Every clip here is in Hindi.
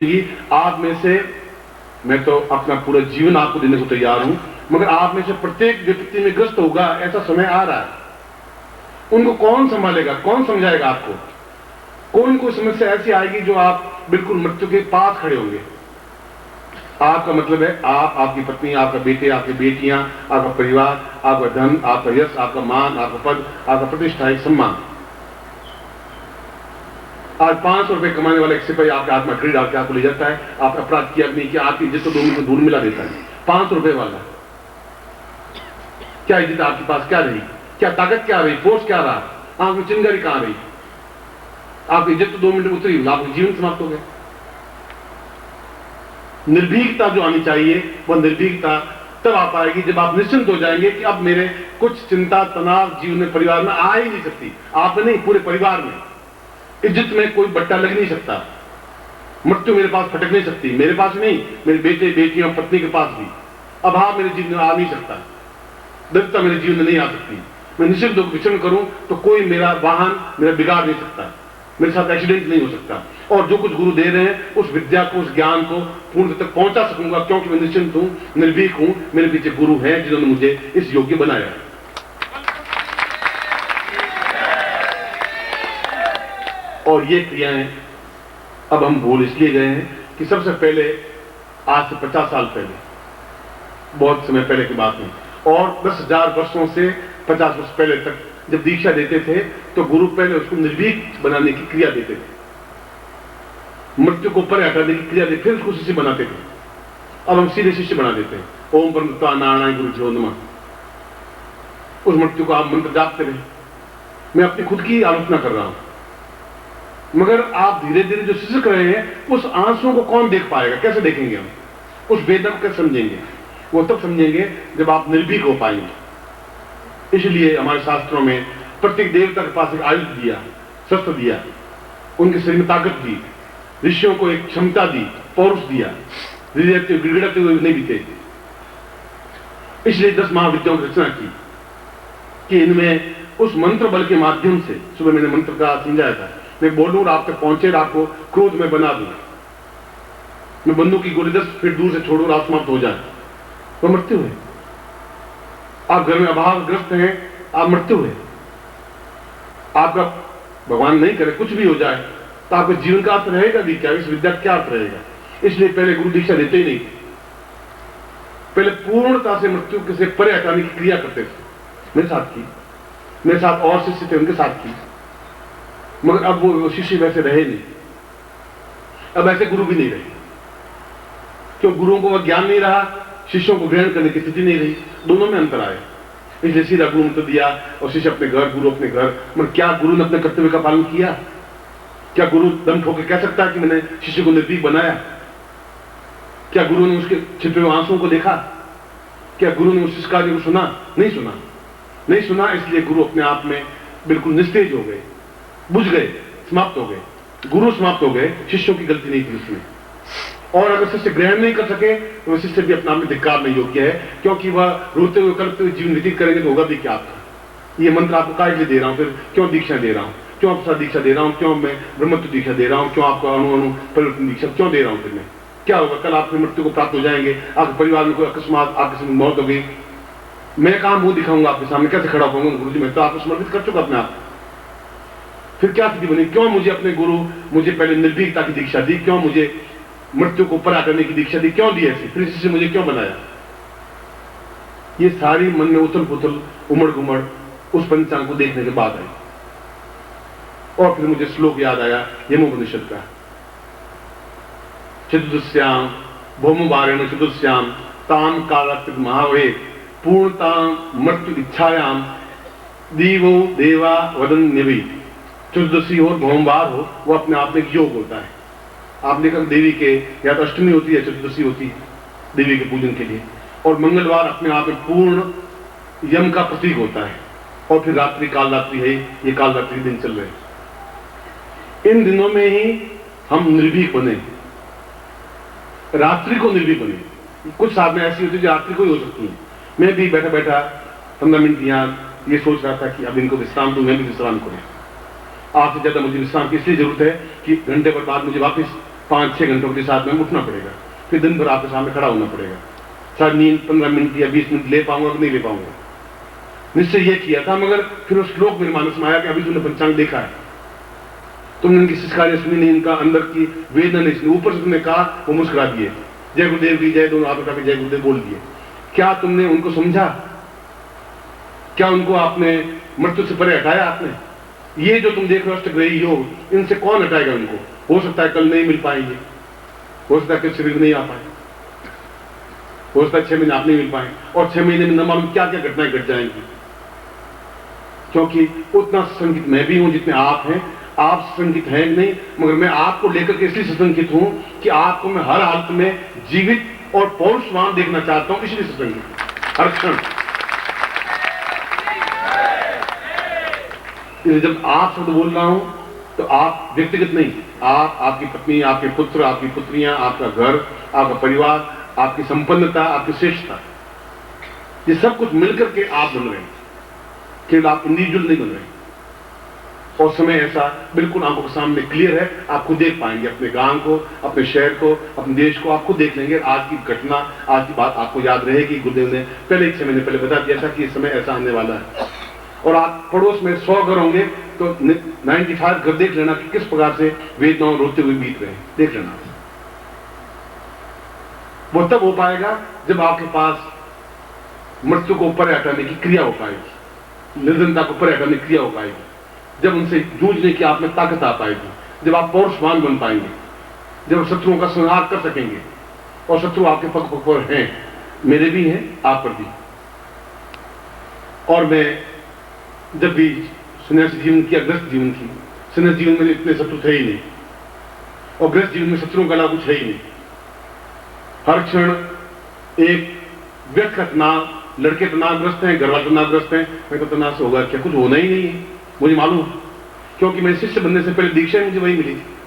आप में से, मैं तो अपना पूरा जीवन आपको देने को तैयार हूं, मगर आप में से प्रत्येक व्यक्ति में ग्रस्त होगा, ऐसा समय आ रहा है। उनको कौन संभालेगा, कौन समझाएगा आपको? कोई समस्या ऐसी आएगी जो आप बिल्कुल मृत्यु के पास खड़े होंगे। आपका मतलब है आप, आपकी पत्नी, आपका बेटे, आपकी बेटियां, आपका परिवार, आपका धन, आपका यश, आपका मान, आपका पद, आपका प्रतिष्ठा, एक सम्मान। आज 500 रुपए कमाने वाला एक सिपाही आपके हाथ में खरीद डाल के आपको ले जाता है, आप अपराध किया नहीं किया, आपकी इज्जत को 2 मिनट में धूल मिला देता है। 500 रुपए वाला, क्या इज्जत आपके पास क्या रही, क्या ताकत क्या रही, फोर्स क्या रहा, आपकी चिंगारी कहां रही? आपकी इज्जत तो 2 मिनट में उतरी, आपका जीवन समाप्त हो गया। निर्भीकता जो आनी चाहिए, वह निर्भीकता तब आ पाएगी जब आप निश्चिंत हो जाएंगे कि अब मेरे कुछ चिंता तनाव जीवन में, परिवार में आ ही नहीं सकती। आप नहीं, पूरे परिवार में। इज्जत में कोई बट्टा लग नहीं सकता, मृत्यु मेरे पास फटक नहीं सकती, मेरे पास नहीं, मेरे बेटे बेटियों पत्नी के पास भी। अभाव मेरे जीवन में आ नहीं सकता, दरिद्रता मेरे जीवन में नहीं आ सकती। मैं निश्चित होकर विचरण करूं तो कोई मेरा वाहन मेरा बिगाड़ नहीं सकता, मेरे साथ एक्सीडेंट नहीं हो सकता। और जो कुछ गुरु दे रहे हैं उस विद्या को, उस ज्ञान को पूर्ण तक पहुंचा सकूंगा, क्योंकि मैं निश्चिंत हूं, निर्भीक हूं। मेरे पीछे गुरु हैं जिन्होंने मुझे इस योग्य बनाया। और ये क्रियाएं अब हम भूल इसलिए गए हैं कि सबसे पहले, आज से 50 साल पहले, बहुत समय पहले की बात नहीं, और 10,000 वर्षों से 50 वर्ष पहले तक जब दीक्षा देते थे तो गुरु पहले उसको निर्भीक बनाने की क्रिया देते थे, मृत्यु को परे हटाने की क्रिया देते, फिर उसको शिष्य बनाते थे। अब हम सीधे शिष्य बना देते हैं। ओम परम नारायण गुरु जो नमः, उस मृत्यु को आप मंत्र जापते रहे। मैं अपनी खुद की आलोचना कर रहा हूं, मगर आप धीरे धीरे जो सिसक रहे हैं, उस आंसुओं को कौन देख पाएगा? कैसे देखेंगे हम? उस वेदना को कैसे समझेंगे? वो तब समझेंगे जब आप निर्भीक हो पाएंगे। इसलिए हमारे शास्त्रों में प्रत्येक देवता के पास एक आयुध दिया, शस्त्र दिया, उनके शरीर में ताकत दी, ऋषियों को एक क्षमता दी, पौरुष दिया, गिड़गिड़ाते हुए नहीं बीते। इसलिए 10 महाविद्याओं की रचना की कि इनमें उस मंत्र बल के माध्यम से, सुबह मैंने मंत्र का समझाया था, मैं बोलूं और आप तक पहुंचे, आपको क्रोध में बना दूं, मैं बंदूक की गोली 10 फीट दूर से छोड़ूं और आप समाप्त हो जाए, तो मृत्यु है। आप घर में अभावग्रस्त हैं, आप मृत्यु है। आपका भगवान नहीं करे कुछ भी हो जाए तो आपके जीवन का अर्थ रहेगा भी क्या? इस विद्या का क्या अर्थ रहेगा? इसलिए पहले गुरु दीक्षा देते ही नहीं, पहले पूर्णता से मृत्यु के से परे हटाने की क्रिया करते थे। मेरे साथ की, मेरे साथ और शिष्य थे, उनके साथ की, मगर अब वो शिष्य वैसे रहे नहीं, अब ऐसे गुरु भी नहीं रहे। क्यों? गुरुओं को वह ज्ञान नहीं रहा, शिष्यों को ग्रहण करने की स्थिति नहीं रही, दोनों में अंतर आया। इसलिए सीधा गुरु मंत्र दिया और शिष्य अपने घर, गुरु अपने घर। मगर क्या गुरु ने अपने कर्तव्य का पालन किया? क्या गुरु दम ठोके कह सकता है कि मैंने शिष्य को निर्भीक बनाया? क्या गुरु ने उसके छिपे हुए आंसुओं को देखा? क्या गुरु ने उस शिष्य कार्य को सुना? नहीं सुना, नहीं सुना। इसलिए गुरु अपने आप में बिल्कुल निस्तेज हो गए, बुझ गए, समाप्त हो गए। गुरु समाप्त हो गए, शिष्यों की गलती नहीं थी उसमें। और अगर शिष्य ग्रहण नहीं कर सके तो वह शिष्य भी अपना में धिक्कार नहीं योग्य है, क्योंकि वह रोते हुए करते हुए जीवन व्यतीत करेंगे तो होगा भी क्या आपका? ये मंत्र आपको काहे के लिए दे रहा हूं? फिर क्यों दीक्षा दे रहा हूं? क्यों आपका दीक्षा दे रहा हूं? क्यों मैं ब्रह्मत्व दीक्षा दे रहा हूं? क्यों आपको अणु परिवर्तन दीक्षा क्यों दे रहा हूं? फिर मैं क्या होगा? कल आप मृत्यु को प्राप्त हो जाएंगे, आपके परिवार में कोई अकस्मात, आपकी मौत हो गई, मैं कहां मुंह दिखाऊंगा आपके सामने? कैसे खड़ा होऊंगा? गुरु जी मैं तो आपको समर्पित कर चुका अपने आप। फिर क्या स्थिति बनी? क्यों मुझे अपने गुरु, मुझे पहले निर्भीकता की दीक्षा दी, क्यों मुझे मृत्यु को परा करने की दीक्षा दी, क्यों दी ऐसी? फिर इससे मुझे क्यों बनाया? ये सारी मन में उथल पुथल, उमड़ घुमड़ उस पंचांग को देखने के बाद आई। और फिर मुझे श्लोक याद आया यमोपनिषद का, चतुर्दश्याम भौमवारेण चतुर्दश्याम ताम कालकृत महावे पूर्णताम मृत्यु इच्छायाम दीवो देवा वदन्यवि। चतुर्दशी हो, भौमवार हो, वो अपने आप में एक योग होता है। आपने कहा देवी के या तो अष्टमी होती है, चतुर्दशी होती है देवी के पूजन के लिए, और मंगलवार अपने आप में पूर्ण यम का प्रतीक होता है। और फिर रात्रि, काल रात्रि है, ये काल रात्रि दिन चल रहे हैं। इन दिनों में ही हम निर्भीक बने, रात्रि को निर्भीक बने। कुछ साधना ऐसी होती है जो रात्रि को ही हो सकती है। मैं भी बैठा बैठा 15 मिनट यहाँ ये सोच रहा था कि अब इनको विश्राम दूं, मैं भी विश्राम करूं। आपसे ज्यादा मुझे विश्राम की इसलिए जरूरत है कि घंटे भर बाद मुझे वापस 5-6 घंटों के साथ में उठना पड़ेगा, फिर दिन भर आपके सामने खड़ा होना पड़ेगा। शायद नींद 15 मिनट या 20 मिनट ले पाऊंगा कि नहीं ले पाऊंगा। निश्चय ये किया था, मगर फिर उस श्लोक मेरे मानस में आया कि अभी तुमने पंचांग देखा है, तुमने इनकी शिष्कार्य सुनी नहीं, इनका अंदर की वेदना नहीं सुनी, ऊपर से तुमने कहा वो मुस्कुरा दिए, जय गुरुदेव की जय, दोनों हाथ उठा के जय गुरुदेव बोल दिए। क्या तुमने उनको समझा? क्या उनको आपने मृत्यु से परे हटाया? आपने ये जो तुम देख रहे हो अष्टग्रही योग, इनसे कौन हटाएगा उनको? हो सकता है कल नहीं मिल पाएंगे, हो सकता है कि शरीर नहीं आ पाए, हो सकता है 6 महीने आप नहीं मिल पाए, और 6 महीने में न मालूम क्या क्या घटनाएं घट जाएंगी। क्योंकि उतना संगीत मैं भी हूं जितने आप हैं। आप संगीत हैं नहीं, मगर मैं आपको लेकर के इसलिए सशंकित हूं कि आपको मैं हर हालत में जीवित और पौरुषवान देखना चाहता हूं, इसलिए सशंकित हर क्षण। जब आप शब्द बोल रहा हूं तो आप व्यक्तिगत नहीं, आप, आपकी पत्नी, आपके पुत्र, आपकी पुत्रियां, आपका घर, आपका परिवार, आपकी संपन्नता, आपकी श्रेष्ठता, ये सब कुछ मिलकर के आप बन रहे हैं, केवल आप इंडिविजुअल नहीं बन रहे हैं। और समय ऐसा बिल्कुल आंखों के सामने क्लियर है, आपको देख पाएंगे अपने गांव को, अपने शहर को, अपने देश को, आपको देख लेंगे। आज की घटना, आज की बात आपको याद रहेगी। गुरुदेव ने पहले 6 महीने पहले बता दिया था कि इस समय ऐसा आने वाला है। और आप पड़ोस में 100 घर होंगे तो 95 घर देख लेना कि किस प्रकार से वेदनाओं रोते हुए बीत रहे हैं, देख लेना। वो तब हो पाएगा जब आपके पास मृत्यु को ऊपर हटाने की क्रिया हो पाएगी, निर्धनता को ऊपर हटाने की क्रिया हो पाएगी, जब उनसे जूझने की आप में ताकत आ पाएगी, जब आप पौरुषवान बन पाएंगे, जब शत्रुओं का संहार कर सकेंगे। और शत्रु आपके पग पग पर हैं, मेरे भी हैं, आप पर भी। और मैं जब भी सन्यासी जीवन किया, गृहस्थ जीवन की, सन्यासी जीवन में इतने शत्रु थे ही नहीं, और गृहस्थ जीवन में शत्रुओं का अलावा कुछ है ही नहीं। हर क्षण एक व्यक्ति का तनाव, लड़के तनावग्रस्त हैं, घर वाले तनावग्रस्त हैं, मैं तो तनाव से होगा क्या? कुछ होना ही नहीं है, मुझे मालूम, क्योंकि मैं शिष्य बनने से पहले दीक्षा मुझे वही मिली थी।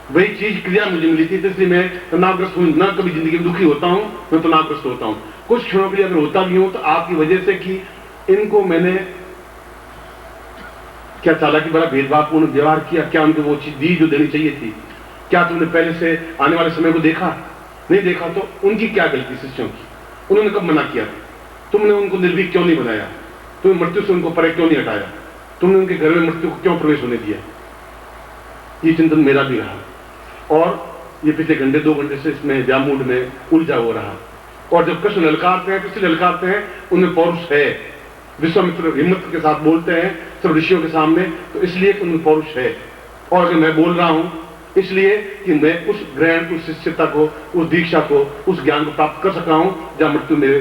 वही चीज क्रिया मुझे मिली थी, इसलिए मैं तनावग्रस्त हूं ना। कभी जिंदगी में दुखी होता हूं, मैं तनावग्रस्त होता हूं। कुछ क्षणों के लिए अगर होता भी हूं तो आपकी वजह से कि इनको मैंने क्या चालाकी बड़ा भेदभावपूर्ण व्यवहार किया, क्या उनको वो चीज दी जो देनी चाहिए थी? क्या तुमने पहले से आने वाले समय को देखा? नहीं देखा तो उनकी क्या गलती? शिष्यों की। उन्होंने कब मना किया? तुमने उनको निर्भीक क्यों नहीं बनाया? तुमने मृत्यु से उनको परे क्यों नहीं हटाया? तुमने उनके घर में मृत्यु को क्यों प्रवेश होने दिया? ये चिंतन मेरा भी रहा, और ये पिछले घंटे 2 घंटे से इसमें व्यामूड में उलझा हो रहा। और जब कृष्ण ललकारते हैं तो इसलिए ललकारते हैं, उनमें पौरुष है। विश्वामित्र हिम्मत के साथ बोलते हैं सब ऋषियों के सामने, तो इसलिए कि उनमें पौरुष है। और अगर मैं बोल रहा हूं इसलिए कि मैं उस ग्रहण, उस शिष्यता को, उस दीक्षा को, उस ज्ञान को प्राप्त कर सका हूं जहां मृत्यु मेरे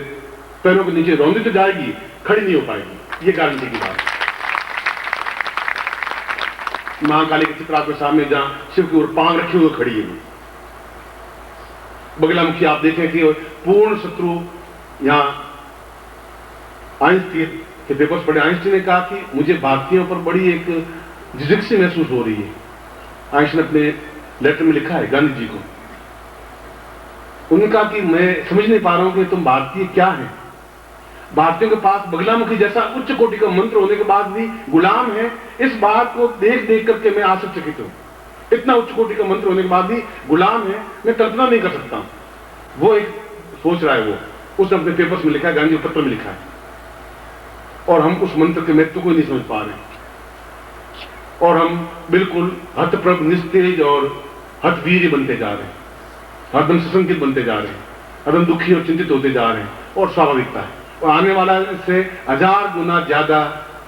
पैरों के नीचे रौंदी तो जाएगी, खड़ी नहीं हो पाएगी। ये गारंटी की बात। महाकाली के चित्र आपके सामने जहां शिव की ओर पांव रखी हुई खड़ी है, बगलामुखी आप देखें कि पूर्ण शत्रु। यहां आइंस्टीन के पेपर्स पढ़े, आइंस्टीन ने कहा कि मुझे भारतीयों पर बड़ी एक जिज्ञासा महसूस हो रही है। आइंस्टीन अपने लेटर में लिखा है गांधी जी को, उन्होंने कहा कि मैं समझ नहीं पा रहा हूं कि तुम भारतीय क्या है। भारतीयों के पास बगलामुखी जैसा उच्च कोटि का मंत्र होने के बाद भी गुलाम है। इस बात को देख देख करके मैं आश्चर्यचकित हूं। इतना उच्च कोटि का मंत्र होने के बाद भी गुलाम है, मैं कल्पना नहीं कर सकता। वो एक सोच रहा है, वो उसने अपने पेपर्स में लिखा है, गांधी पत्र में लिखा है, और हम उस मंत्र के महत्व को नहीं समझ पा रहे हैं। और हम बिल्कुल हतप्रभ, निस्तेज और हतवीर बनते जा रहे हैं, हरदम सशंकित बनते जा रहे हैं, हरदम दुखी और चिंतित होते जा रहे हैं। और स्वाभाविकता है, और आने वाला इससे 1000 गुना ज्यादा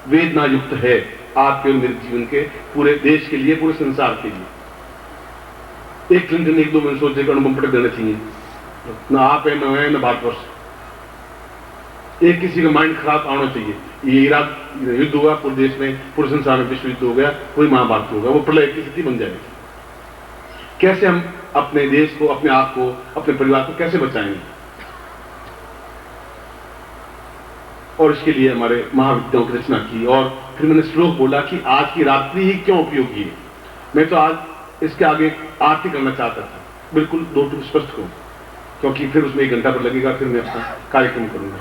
वेदना युक्त है आपके और मेरे जीवन के, पूरे देश के लिए, पूरे संसार के लिए। एक क्लिंटन 1-2 महीने सोचे कि अनुपम पटक देना चाहिए, ना आप है, ना है, ना भारतवर्ष। एक किसी का माइंड खराब आना चाहिए। ये इराक युद्ध होगा पूरे देश में, पूरे संसार में, विश्व युद्ध हो गया, कोई महाभारत होगा, वो प्रलय की स्थिति बन जाएगी। कैसे हम अपने देश को, अपने आप को, अपने परिवार को कैसे बचाएंगे। और इसके लिए हमारे महाविद्याओं की रचना की और फिर मैंने श्लोक बोला कि आज की रात्रि ही क्यों उपयोगी है। मैं तो आज इसके आगे आरती करना चाहता था, बिल्कुल 2 स्पष्ट करूं, क्योंकि फिर उसमें 1 घंटा पर लगेगा, फिर मैं अपना कार्यक्रम करूंगा।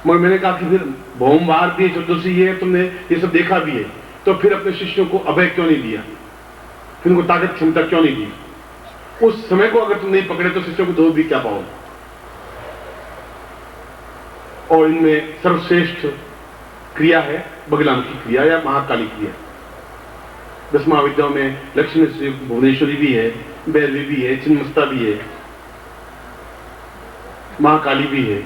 मगर मैंने कहा कि फिर भौमवार भी चतुर्दशी है, तुमने ये सब देखा भी है, तो फिर अपने शिष्यों को अभय क्यों नहीं दिया, फिर उनको ताकत क्षमता क्यों नहीं दी। उस समय को अगर तुम नहीं पकड़े तो शिष्यों को दो भी क्या पाओगे। और इनमें सर्वश्रेष्ठ क्रिया है बगलामुखी क्रिया या महाकाली क्रिया। 10 महाविद्याओं में लक्ष्मी से भुवनेश्वरी भी है, भैरवी भी है, छिन्नमस्ता भी है, महाकाली भी है,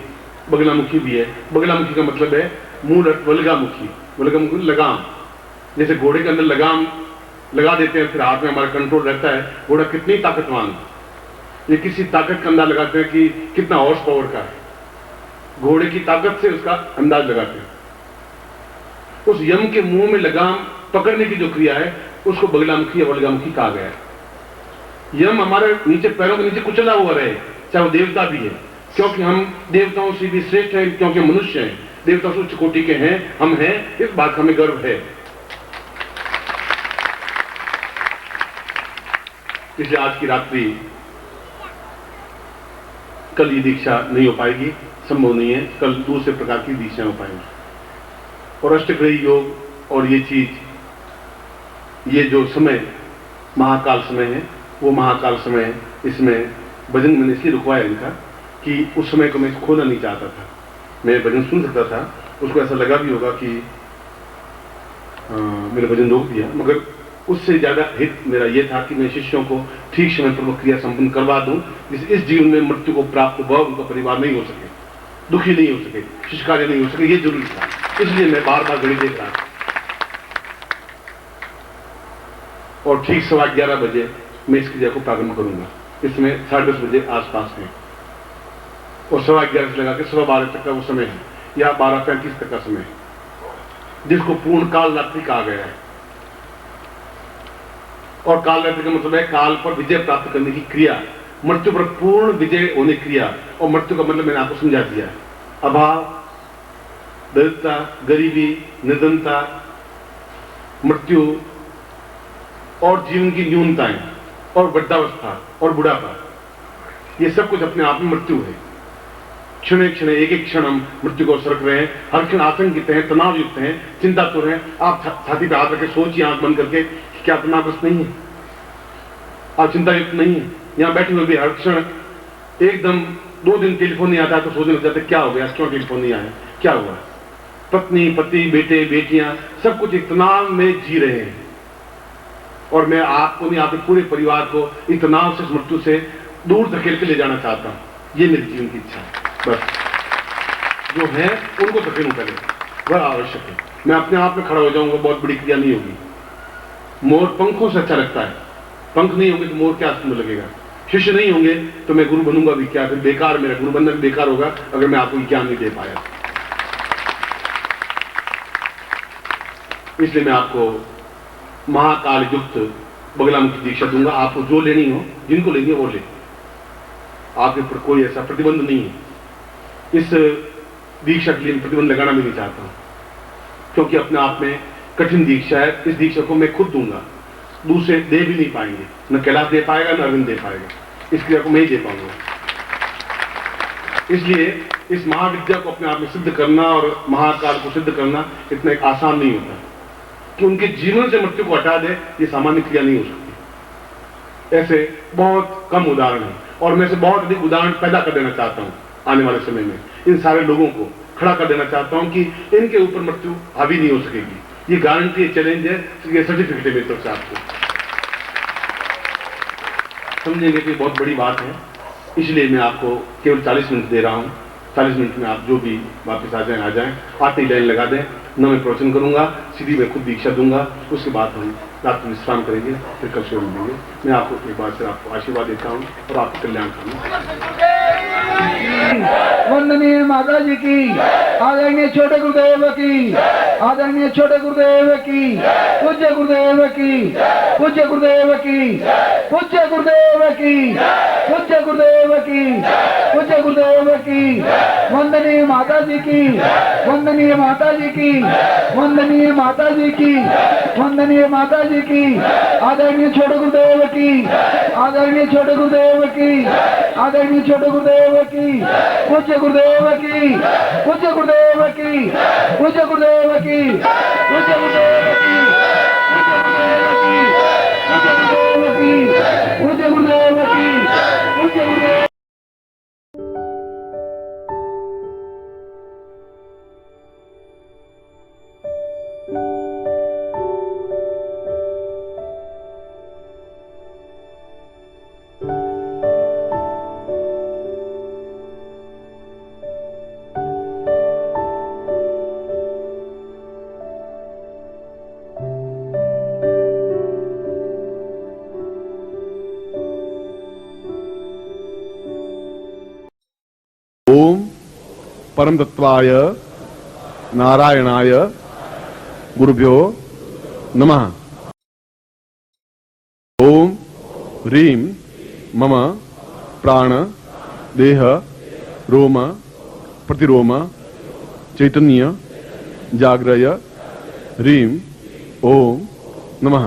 बगलामुखी भी है। बगलामुखी का मतलब है मूल अर्थ वल्गामुखी, वल्गामुखी लगाम। जैसे घोड़े के अंदर लगाम लगा देते हैं, फिर हाथ में हमारा कंट्रोल रहता है, घोड़ा कितनी ताकतवान है, ये किसी ताकत का अंदाज लगाते हैं कि कितना हॉर्स पावर का है, घोड़े की ताकत से उसका अंदाज लगाते हैं। उस यम के मुंह में लगाम पकड़ने की जो क्रिया है उसको बगलामुखी या वल्गामुखी कहा गया है। यम हमारे नीचे, पैरों के नीचे कुचला हुआ रहे, चाहे वो देवता भी है, क्योंकि हम देवताओं से भी श्रेष्ठ हैं, क्योंकि मनुष्य हैं, देवताओं से उच्च कोटि के हैं, हम हैं, इस बात का हमें गर्व है। इसलिए आज की रात्रि, कल ये दीक्षा नहीं हो पाएगी, संभव नहीं है, कल दूसरे प्रकार की दीक्षा हो पाएंगी। और अष्टग्रही योग और ये चीज, ये जो समय महाकाल समय है, वो महाकाल समय है। इसमें भजन मैंने इसलिए रुकवाया इनका कि उस समय को मैं खोना नहीं चाहता था। मैं भजन सुन सकता था, उसको ऐसा लगा भी होगा कि मेरा भजन रोक दिया, मगर उससे ज्यादा हित मेरा यह था कि मैं शिष्यों को ठीक समय पर वो क्रिया संपन्न करवा दूं, जिससे इस जीवन में मृत्यु को प्राप्त हुआ उनका परिवार नहीं हो सके, दुखी नहीं हो सके, शिष्य कार्य नहीं हो सके, ये जरूरी था। इसलिए मैं बार बार घड़ी देख रहा था। और ठीक 11:15 बजे मैं इस क्रिया को प्रारंभ करूंगा। इसमें 10:30 बजे आसपास है और 11:15 से लगा के 12:15 तक का वो समय है, या 12:35 तक का समय है, जिसको पूर्ण काल रात्रि कहा गया है। और काल रात्रि का मतलब है काल पर विजय प्राप्त करने की क्रिया, मृत्यु पर पूर्ण विजय होने क्रिया। और मृत्यु का मतलब मैंने आपको समझा दिया है, अभाव, दरिद्रता, गरीबी, निर्धनता, मृत्यु और जीवन की न्यूनताएं और वृद्धावस्था और बुढ़ापा, ये सब कुछ अपने आप में मृत्यु है। क्षण क्षण, एक एक क्षण हम मृत्यु को सरक रहे हैं, हर क्षण आतंकित हैं, तनाव युक्त हैं, चिंतातुर हैं। आप छाती पे हाथ रखे सोचिए आंख बंद करके, क्या तनावग्रस्त नहीं है, आप चिंता युक्त नहीं है। यहां बैठे हुए भी हर क्षण एकदम 2 दिन टेलीफोन नहीं आता तो सोचने लग जाते क्या हो गया, क्यों टेलीफोन नहीं आया, क्या हुआ। पत्नी, पति, बेटे, बेटियां सब कुछ एक तनाव में जी रहे हैं। और मैं आपको नहीं, आपके पूरे परिवार को इस तनाव से, मृत्यु से दूर धकेल के ले जाना चाहता हूं। ये मेरी जीवन की इच्छा है। बस जो है उनको धकेलूं पहले, वह आवश्यक है। मैं अपने आप में खड़ा हो जाऊंगा, बहुत बड़ी क्रिया नहीं होगी। मोर पंखों से अच्छा लगता है, पंख नहीं होंगे तो मोर क्या सुंदर लगेगा। शिष्य नहीं होंगे तो मैं गुरु बनूंगा भी क्या, फिर बेकार, मेरा गुरु बनना भी बेकार होगा अगर मैं आपको ज्ञान नहीं दे पाया। इसलिए मैं आपको महाकाल युक्त बगलामुखी दीक्षा दूंगा। आपको जो लेनी हो, जिनको लेनी हो वो ले, आपके ऊपर कोई ऐसा प्रतिबंध नहीं है। इस दीक्षा के लिए प्रतिबंध लगाना भी नहीं चाहता हूं, क्योंकि अपने आप में कठिन दीक्षा है। इस दीक्षा को मैं खुद दूंगा, दूसरे दे भी नहीं पाएंगे, न कैलाश दे पाएगा न अरविंद दे पाएगा। इस क्रिया को मैं ही दे पाऊंगा। इसलिए इस महाविद्या को अपने आप में सिद्ध करना और महाकाल को सिद्ध करना इतना एक आसान नहीं होता कि उनके जीवन से मृत्यु को हटा दे। ये सामान्य क्रिया नहीं हो सकती। ऐसे बहुत कम उदाहरण हैं और मैं से बहुत अधिक उदाहरण पैदा कर देना चाहता हूं। आने वाले समय में इन सारे लोगों को खड़ा कर देना चाहता हूं कि इनके ऊपर मृत्यु हावी नहीं हो सकेगी। ये गारंटी है, चैलेंज है, ये सर्टिफिकेट है मेरी तरफ से। आपको समझेंगे कि बहुत बड़ी बात है। इसलिए मैं आपको केवल 40 मिनट दे रहा हूं। 40 मिनट में आप जो भी वापस आ जाएं, आते ही लाइन लगा दें। न मैं प्रवचन करूंगा, सीधी मैं खुद दीक्षा दूंगा। उसके बाद हम रात में विश्राम करेंगे, फिर कल शुरू मिलेंगे। मैं आपको एक बार से आपको आशीर्वाद देता हूं और आपको कल्याण करूंगा। वंदनीय माता जी की, आदरणीय छोटे गुरुदेव की, आदरणीय छोटे गुरुदेव की, पूज्य गुरुदेव की, पूज्य गुरुदेव की, पूज्य गुरुदेव की, पूज्य गुरुदेव की, पूज्य गुरुदेव की, वंदनीय माता जी की, वंदनीय माता जी की, वंदनीय माता जी की, वंदनीय माता जी की, आदरणीय छोटे गुरुदेव की, आदरणीय छोटे गुरुदेव की, आदरणीय छोटे गुरुदेव की, पूज्य गुरुदेव की, पूज्य गुरुदेव की, पूज्य गुरुदेव की, पूज्य गुरुदेव की, पूज्य गुरुदेव की, पूज्य गुरुदेव की, पूज्य गुरुदेव। ओम परम तत्वाय नारायणाय गुरुभ्यो नमः। ओम ह्रीं मम प्राण देह रोम प्रतिरोम चैतन्य जाग्रय ह्रीं ओम नमः।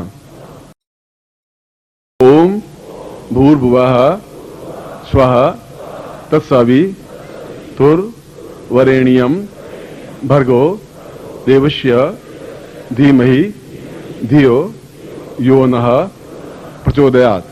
ओम भूर्भुवः स्वः तत्सवितुर्वरेण्यं भर्गो देवस्य धीमहि धियो यो नः प्रचोदयात्।